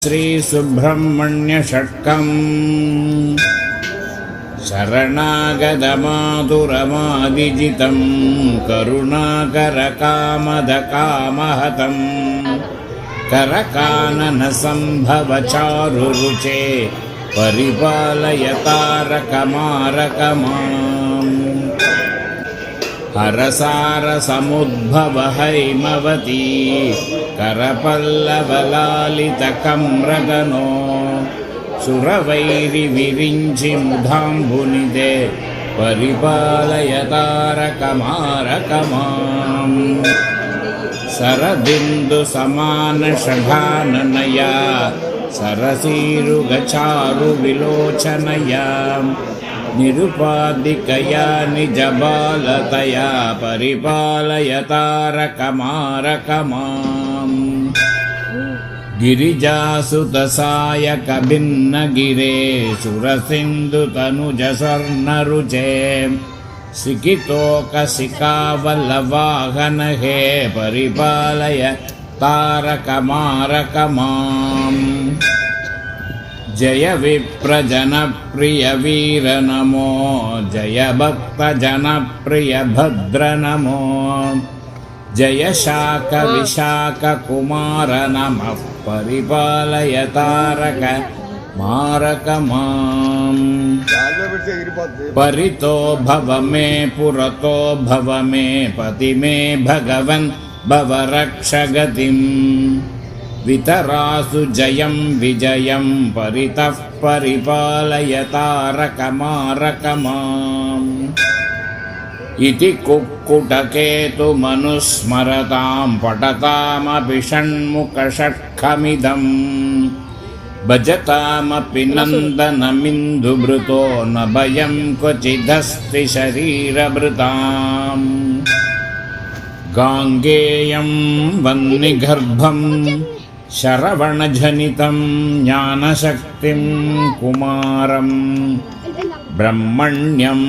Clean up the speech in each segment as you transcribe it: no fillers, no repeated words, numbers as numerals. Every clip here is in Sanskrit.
श्री सुब्रह्मण्य षट्कम् शरणागतमातुरमादिजितं करुणाकरकामदकामहतं करकाननसम्भवचारुरुचे परिपालय तारकमारकमाम् हरसारसमुद्भव हैमवती करपल्लवलालितकम्रगनो सुरवैरिविरिञ्चि मुधाम्बुनिदे परिपालय तारकमारकमाम् सरदिन्दुसमानषभाननया सरसीरुगचारुविलोचनया निरुपाधिकया निजबालतया परिपालय तारकमारकमाम् गिरिजासुतसायकभिन्नगिरे सुरसिन्धुतनुजस्वर्णरुचे सिकितोकसिकावल्लवाहन हे परिपालय तारकमारकमाम् जय विप्रजनप्रिय वीर नमो जय भक्तजनप्रिय भद्र नमो जय शाक विशाख कुमार नमः परिपालय तारकमारकमाम् परितो भव मे पुरतो भव मे पति मे भगवन् भवरक्षगतिम् वितरासु जयं विजयं परितः परिपालय तारकमारकमाम् इति कुक्कुटकेतुमनुस्मरतां पठतामपि षण्मुखषट्कमिदम् भजतामपि नन्दनमिन्दुभृतो न भयं क्वचिदस्ति शरीरभृताम् गाङ्गेयं वह्निगर्भं शरवणजनितं ज्ञानशक्तिं कुमारं ब्रह्मण्यं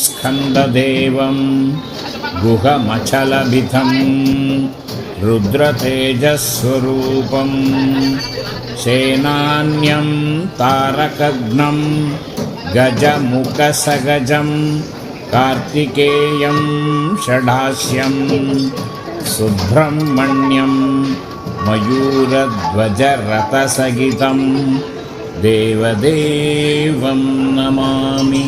स्कन्ददेवं गुहमचलभितं रुद्रतेजस्वरूपं सेनान्यं तारकघ्नं गजमुखसगजं कार्तिकेयं षडास्यं Subrahmanyam मयूरध्वजरथसहितं देवदेवं Namami.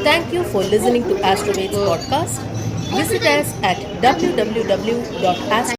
Thank you for listening to Astrovates podcast. Visit us at www.astro